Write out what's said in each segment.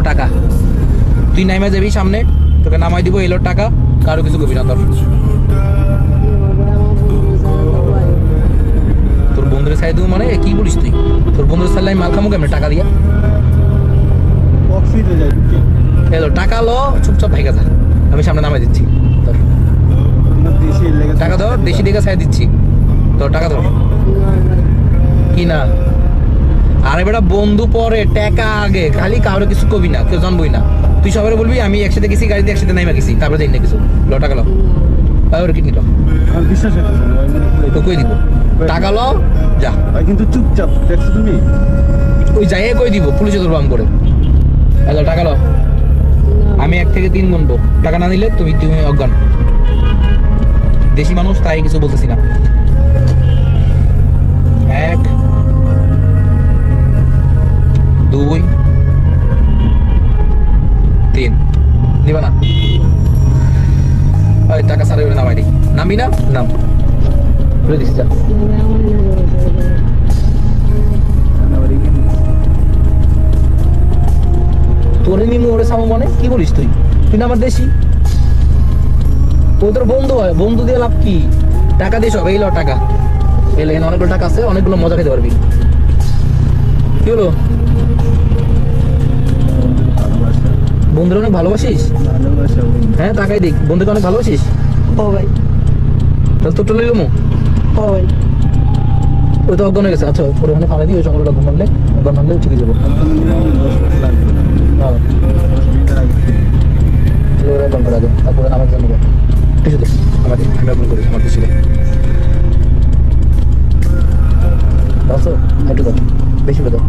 টাকা তুই নাইমা যাবি সামনে, তোকে নামাই দিব এলো টাকা, কারো কিছু কবি না। তোর বন্ধুরে ছাই দিব মানে কি বলিস তুই? তোর বন্ধুর সাল্লাই মাল খামু কেমন টাকা দিয়া? এলো টাকা লো, চুপচাপ ভাইগা যা, আমি সামনে নামাই দিচ্ছি। টাকা ধর, দেশি টাকা ছাই দিচ্ছি, তোর টাকা ধর। কি না? আরে বেটা বন্ধু পরে, টাকা আগে, খালি কারো কিছু কবি না, কেউ জানবই না। তুই সবাই বলবি আমি একসাথে গেছি, গাড়িতে একসাথে নাইমা গেছি, তারপরে যাই না কিছু। লো টাকা লো, ওর কিডনি লো, তো কই দিব টাকা লো যা। কিন্তু চুপচাপ দেখছো তুমি, ওই যাই কই দিব, পুলিশে ধরবো আম করে। হ্যালো টাকা লো, আমি 1 থেকে 3 গুনবো, টাকা না দিলে তুমি তুমি অজ্ঞান। দেশি মানুষ তাই কিছু বলতেছি না। 1 2 3 নিবা না? ওই টাকা সারে নামাই দিই, নামি না নাম বলে দিচ্ছি যা। তোরে নিমু ওরে সামু মানে কি বলিস তুই? তুই না আমার দেশি, তুই তোর বন্ধু হয়, বন্ধু দিয়ে লাভ কি? টাকা দিয়ে সব, এই লো টাকা, এলে অনেকগুলো টাকা আছে, অনেকগুলো মজা খেতে পারবি। কি হলো? বন্ধুরা অনেক ভালোবাসিস? হ্যাঁ টাকাই দিক, বন্ধুকে অনেক ভালোবাসিস? ও ভাই, তাহলে তোর টোলে লমু? ও ভাই, ওই তো অজ্ঞান হয়ে গেছে। আচ্ছা পরে ওখানে ফালাই দিই, ওই সকালটা ঘুমালে অজ্ঞান হলে ঠিকই যাবো। অজ্ঞান করে আগে, তারপরে আমার জন্য কিছু দে আমাদের, আমি অজ্ঞান করি আমার দেশি। আচ্ছা একটু দাও, বেশি করে দাও।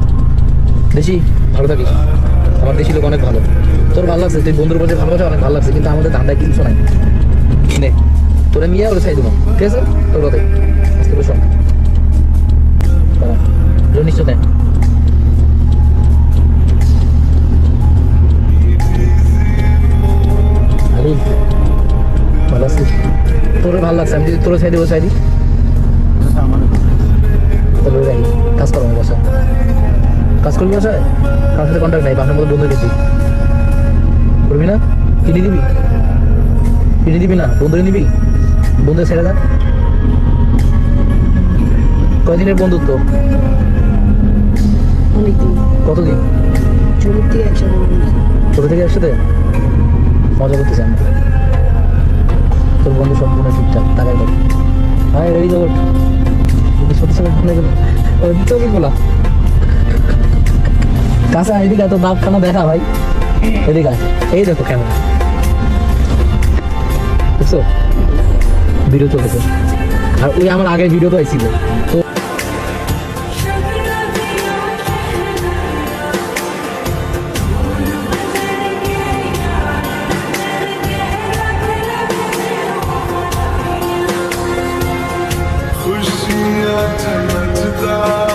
দেশি ভালো থাকিস, আমার দেশি লোক অনেক ভালো। তোর ভালো লাগছে, তুই বন্ধুর বলছে ভালোবাসা অনেক ভালো লাগছে, কিন্তু আমাদের ধান্দায় কিছু নাই। নে তোরা নিয়ে ওরা ছাই দেবো, ঠিক আছে? তোর কথাই আজকে বসো নিশ্চয় দেয়। ভালো আছিস? তোর ভালো লাগছে, আমি যদি তোর ছাই দেবো ছাই দিই, তাহলে কাজ করো আমার বাসায়। কাজ করবি বাসায়? কার সাথে কন্ট্যাক্ট নাই, বাসার মধ্যে বন্ধু গেছি, করবি না? কিনে দিবি? কিনে দিবি না? বন্ধুরে নিবি? বন্ধু ছেড়ে দা। কয়দিনের বন্ধুত্ব? অনেকদিন। কতদিন? ছোট থেকে একসাথে। ছোট থেকে একসাথে মজা করতেছি আমরা। তোর বন্ধু সম্পূর্ণ ঠিকঠাক, টাকাই কর। হ্যাঁ রেডি জগৎ চোখে বলা কাছে এদিকে তো দাঁত খানা দেখা ভাই, এদিকে এই দেখো ক্যামেরা, বুঝছো? ভিডিও চলতেছে, আর ওই আমার আগের ভিডিও তো আইছিল তো। खुशियाँ चमकदा